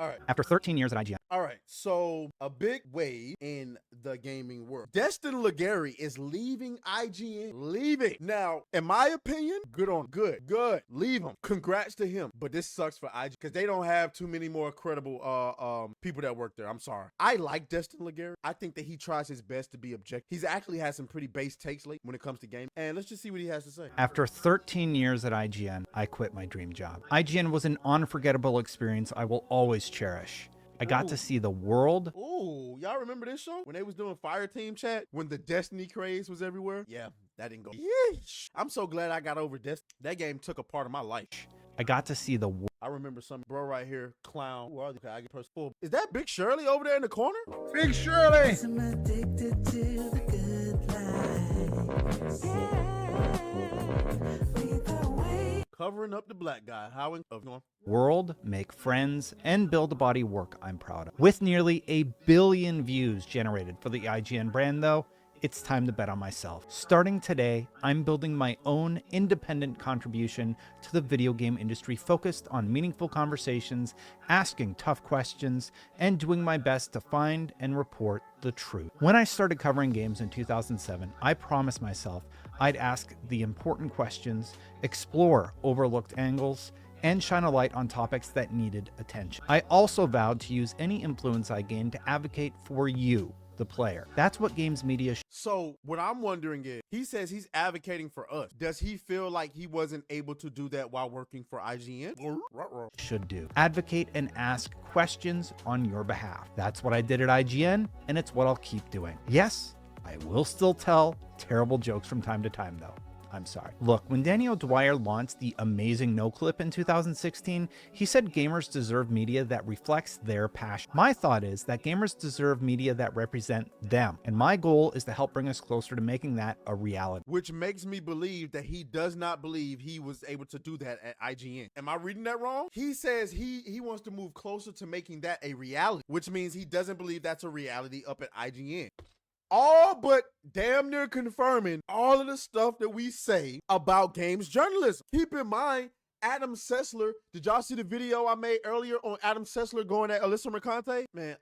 All right. After 13 years at IGN. All right, so a big wave in the gaming world. Destin Legary is leaving IGN. Leaving. Now, in my opinion, good. Leave him. Congrats to him. But this sucks for IGN because they don't have too many more credible people that work there. I'm sorry. I like Destin Legary. I think that he tries his best to be objective. He's actually has some pretty base takes lately when it comes to gaming. And let's just see what he has to say. After 13 years at IGN, I quit my dream job. IGN was an unforgettable experience I will always cherish. I got to see the world. Ooh, y'all remember this show? When they was doing Fire Team Chat? When the Destiny craze was everywhere? Yeah, that didn't go. Yeesh. I'm so glad I got over Destiny. That game took a part of my life. I got to see the world. I remember some bro right here, clown. Who are they? I get full. Is that Big Shirley over there in the corner? Big Shirley! I'm addicted to the good life. Covering up the black guy. How in World, make friends, and build a body work I'm proud of. With nearly 1 billion views generated for the IGN brand though, it's time to bet on myself. Starting today, I'm building my own independent contribution to the video game industry focused on meaningful conversations, asking tough questions, and doing my best to find and report the truth. When I started covering games in 2007, I promised myself I'd ask the important questions, explore overlooked angles, and shine a light on topics that needed attention. I also vowed to use any influence I gained to advocate for you, the player. That's what games media So what I'm wondering is, he says he's advocating for us. Does he feel like he wasn't able to do that while working for IGN? should do. Advocate and ask questions on your behalf. That's what I did at IGN, and it's what I'll keep doing. Yes, I will still tell terrible jokes from time to time though. I'm sorry. Look, when Daniel Dwyer launched the amazing No Clip in 2016, he said gamers deserve media that reflects their passion. My thought is that gamers deserve media that represent them, and my goal is to help bring us closer to making that a reality. Which makes me believe that he does not believe he was able to do that at IGN. Am I reading that wrong? He says he wants to move closer to making that a reality, which means he doesn't believe that's a reality up at IGN. All but damn near confirming all of the stuff that we say about games journalism. Keep in mind, Adam Sessler, did y'all see the video I made earlier on Adam Sessler going at Alyssa Mercante? Man,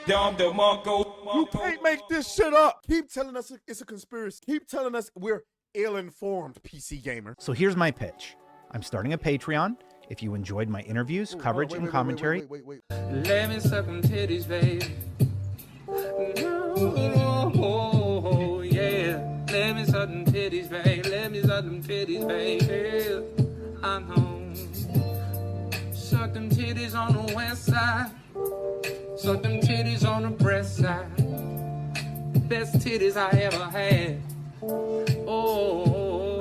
you can't make this shit up. Keep telling us it's a conspiracy. Keep telling us we're ill-informed, PC gamer. So here's my pitch. I'm starting a Patreon. If you enjoyed my interviews, coverage, and commentary, Let me suck them titties, baby. Oh, yeah. Let me suck them titties, baby. Let me suck them titties, baby. I know. Suck them titties on the west side. Suck them titties on the breast side. Best titties I ever had. Oh,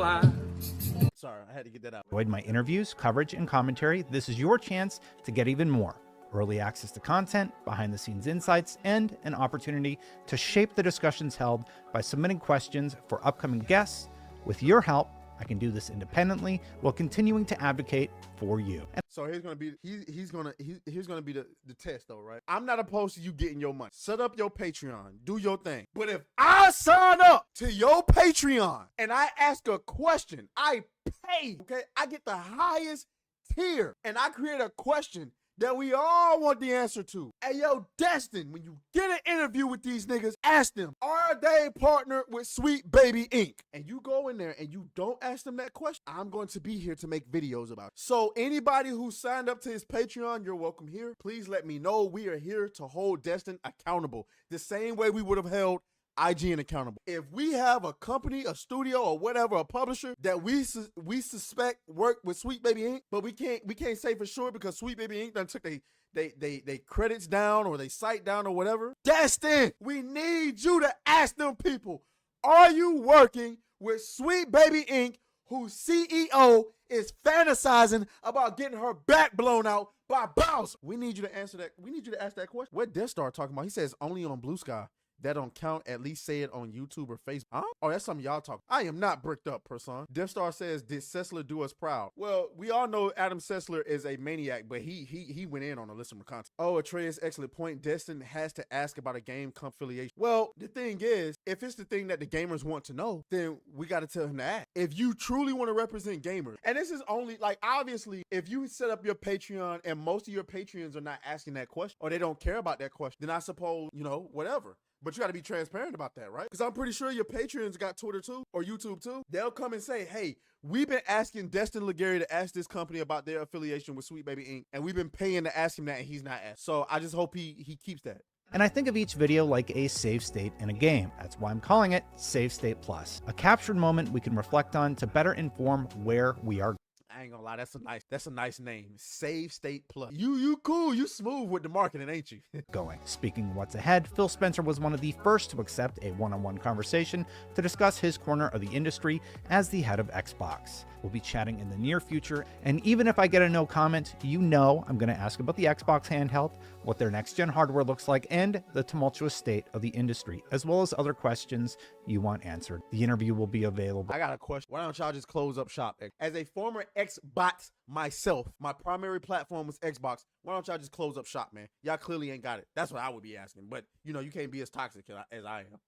Sorry, I had to get that out. enjoyed my interviews, coverage, and commentary, this is your chance to get even more. Early access to content, behind-the-scenes insights, and an opportunity to shape the discussions held by submitting questions for upcoming guests. With your help, I can do this independently while continuing to advocate for you. So here's gonna be here's gonna be the test though, right? I'm not opposed to you getting your money. Set up your Patreon, do your thing. But if I sign up to your Patreon and I ask a question, I pay, okay? I get the highest tier, and I create a question that we all want the answer to. Hey, yo, Destin, when you get an interview with these niggas, ask them, are they partnered with Sweet Baby Inc? And you go in there and you don't ask them that question, I'm going to be here to make videos about it. So anybody who signed up to his Patreon, you're welcome here. Please let me know. We are here to hold Destin accountable the same way we would have held IGN accountable. If we have a company, a studio, or whatever, a publisher that we suspect work with Sweet Baby Inc, but we can't say for sure because Sweet Baby Inc done took they credits down or they site down or whatever. Destin, we need you to ask them people, are you working with Sweet Baby Inc, whose CEO is fantasizing about getting her back blown out by Bowser? We need you to answer that. We need you to ask that question. What Death Star talking about? He says only on Blue Sky. that don't count, at least say it on YouTube or Facebook. Huh? Oh, that's something y'all talk. I am not bricked up, person. Death Star says, did Sessler do us proud? Well, we all know Adam Sessler is a maniac, but he went in on a listener content. Oh, Atreus, excellent point. Destin has to ask about a game affiliation. Well, the thing is, if it's the thing that the gamers want to know, then we got to tell him to ask. If you truly want to represent gamers, and this is only like, obviously, if you set up your Patreon and most of your Patreons are not asking that question or they don't care about that question, then I suppose, you know, whatever. But you got to be transparent about that, right? Because I'm pretty sure your Patreons got Twitter too, or YouTube too. They'll come and say, hey, we've been asking Destin Legary to ask this company about their affiliation with Sweet Baby Inc. And we've been paying to ask him that, and he's not asked. So I just hope he keeps that. And I think of each video like a save state in a game. That's why I'm calling it Save State Plus, a captured moment we can reflect on to better inform where we are. I ain't gonna lie, that's a nice name. Save State Plus. You cool, you smooth with the marketing, ain't you? Going. Speaking of what's ahead, Phil Spencer was one of the first to accept a one-on-one conversation to discuss his corner of the industry as the head of Xbox. We'll be chatting in the near future, and even if I get a no comment, you know I'm going to ask about the Xbox handheld, what their next-gen hardware looks like, and the tumultuous state of the industry, as well as other questions you want answered. The interview will be available. I got a question. Why don't y'all just close up shop? As a former Xbox myself, my primary platform was Xbox. Why don't y'all just close up shop, man? Y'all clearly ain't got it. That's what I would be asking. But, you know, you can't be as toxic as I am.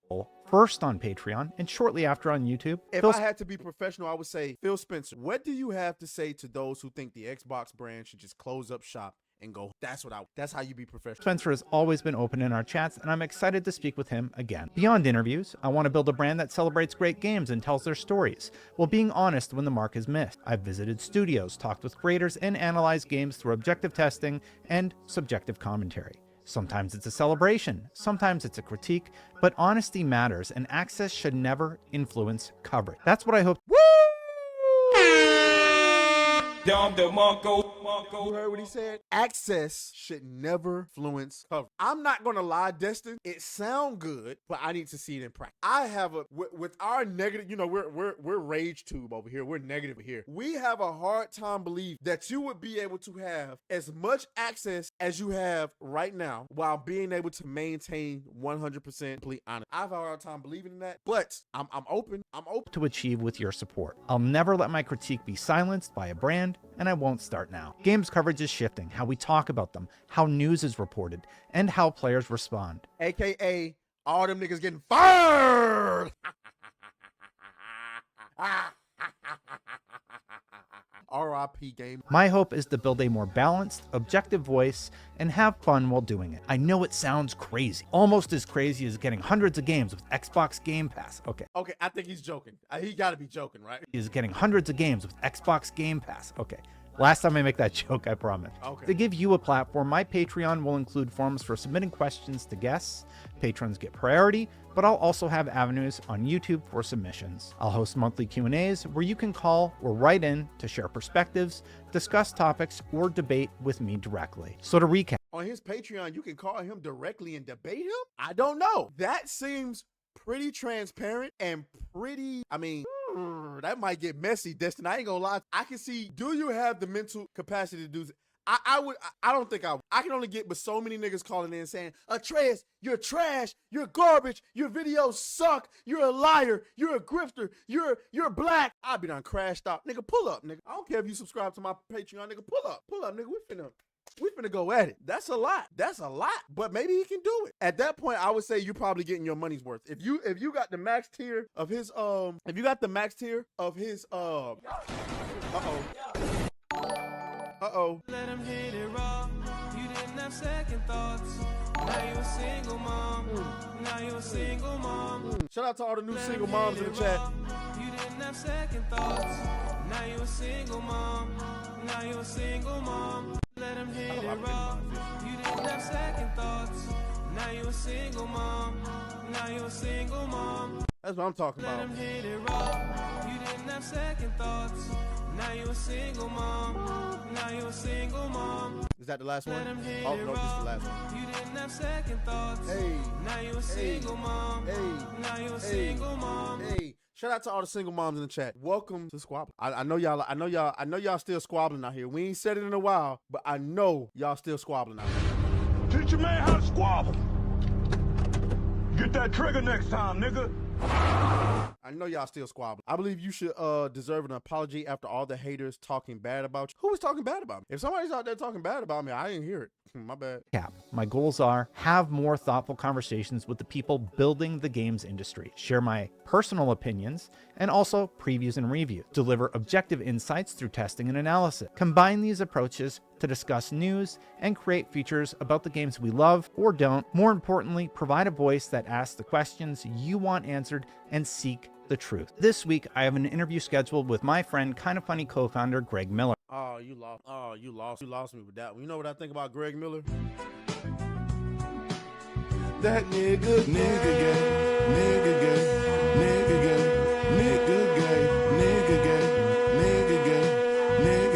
First on Patreon and shortly after on YouTube. If I had to be professional, I would say, Phil Spencer, what do you have to say to those who think the Xbox brand should just close up shop and go? That's how you be professional. Spencer has always been open in our chats, and I'm excited to speak with him again. Beyond interviews, I want to build a brand that celebrates great games and tells their stories, while being honest when the mark is missed. I've visited studios, talked with creators, and analyzed games through objective testing and subjective commentary. Sometimes it's a celebration, sometimes it's a critique, but honesty matters, and access should never influence coverage. That's what I hope. Woo! You heard what he said? Access should never influence cover. I'm not gonna lie, Destin. It sound good, but I need to see it in practice. I have with our negative. You know, we're rage tube over here. We're negative here. We have a hard time believing that you would be able to have as much access as you have right now while being able to maintain 100% complete honor. I've had a hard time believing in that, but I'm open. I'm open to achieve with your support. I'll never let my critique be silenced by a brand, and I won't start now. Games coverage is shifting, how we talk about them, how news is reported, and how players respond. AKA all them niggas getting fired. RIP game. My hope is to build a more balanced, objective voice and have fun while doing it. I know it sounds crazy, almost as crazy as getting hundreds of games with Xbox Game Pass. Okay, I think he's joking. He gotta be joking, right? Is getting hundreds of games with Xbox Game Pass. Okay. Last time I make that joke, I promise. Okay. To give you a platform, my Patreon will include forums for submitting questions to guests. Patrons get priority, but I'll also have avenues on YouTube for submissions. I'll host monthly Q&As where you can call or write in to share perspectives, discuss topics, or debate with me directly. So to recap. On his Patreon, you can call him directly and debate him? I don't know. That seems pretty transparent and pretty, that might get messy, Destin. I ain't gonna lie. I can see, do you have the mental capacity to do this? I don't think I would. I can only get but so many niggas calling in saying, Atreus, you're trash, you're garbage, your videos suck, you're a liar, you're a grifter, you're black. I'll be done crashed out. Nigga, pull up, nigga. I don't care if you subscribe to my Patreon, nigga. Pull up, nigga. We finna go at it. That's a lot. But maybe he can do it. At that point, I would say you're probably getting your money's worth. If you got the max tier of his uh-oh. Let him hit it raw. You didn't have second thoughts. Now you a single mom. Shout out to all the new single moms in the chat. You didn't have second thoughts. Now you a single mom. Let him hit it raw. You didn't have second thoughts. Now you a single mom. That's what I'm talking Let about. him hit it raw. You didn't have second thoughts. Now you a single mom. Is that the last one? Let him hit Oh, it no, this is the raw. last one. You didn't have second thoughts. Hey. Now you a single mom. Now you a single mom. Hey. Shout out to all the single moms in the chat. Welcome to Squabbling. I know y'all still squabbling out here. We ain't said it in a while, but I know y'all still squabbling out here. Teach a man how to squabble. Get that trigger next time, nigga. I know y'all still squabbling. I believe you should deserve an apology after all the haters talking bad about you. Who was talking bad about me? If somebody's out there talking bad about me, I didn't hear it. My bad. Cap. My goals are have more thoughtful conversations with the people building the games industry, share my personal opinions, and also previews and reviews, deliver objective insights through testing and analysis, combine these approaches to discuss news and create features about the games we love or don't. More importantly, provide a voice that asks the questions you want answered and seek the truth. This week, I have an interview scheduled with my friend, Kinda Funny co-founder Greg Miller. Oh, you lost. Oh, you lost. You lost me with that one. You know what I think about Greg Miller? That nigga gay, nigga gay, nigga gay, nigga gay, nigga gay, nigga gay, nigga.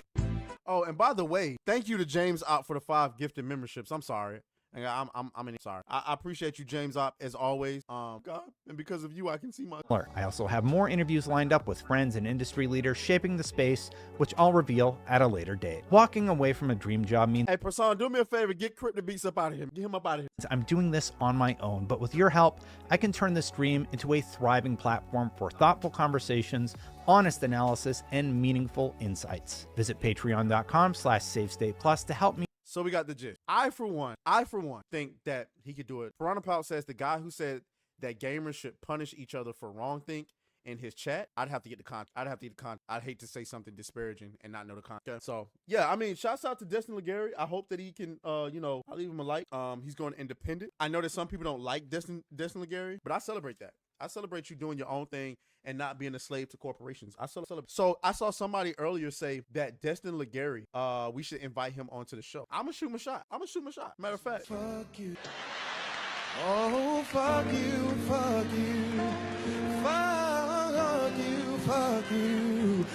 Oh, and by the way, thank you to James Opp for the 5 gifted memberships. I'm sorry. Sorry. I appreciate you, James Opp, as always. God, and because of you, I can see my. I also have more interviews lined up with friends and industry leaders shaping the space, which I'll reveal at a later date. Walking away from a dream job means Hey, Person, do me a favor. Get Crypto Beats up out of here. Get him up out of here. I'm doing this on my own, but with your help, I can turn this dream into a thriving platform for thoughtful conversations, honest analysis, and meaningful insights. Visit patreon.com/SaveStatePlus to help me. So we got the gist. I for one, think that he could do it. Piranha Pal says the guy who said that gamers should punish each other for wrongthink in his chat. I'd have to get the content. I'd hate to say something disparaging and not know the content. So yeah, I mean, shouts out to Destin Legary. I hope that he can, I'll leave him a like. He's going independent. I know that some people don't like Destin Legary, but I celebrate that. I celebrate you doing your own thing and not being a slave to corporations. I celebrate. So I saw somebody earlier say that Destin Legary, we should invite him onto the show. I'm gonna shoot my shot. Matter of fact. Fuck you. Oh, fuck you, fuck you. Fuck you, fuck you.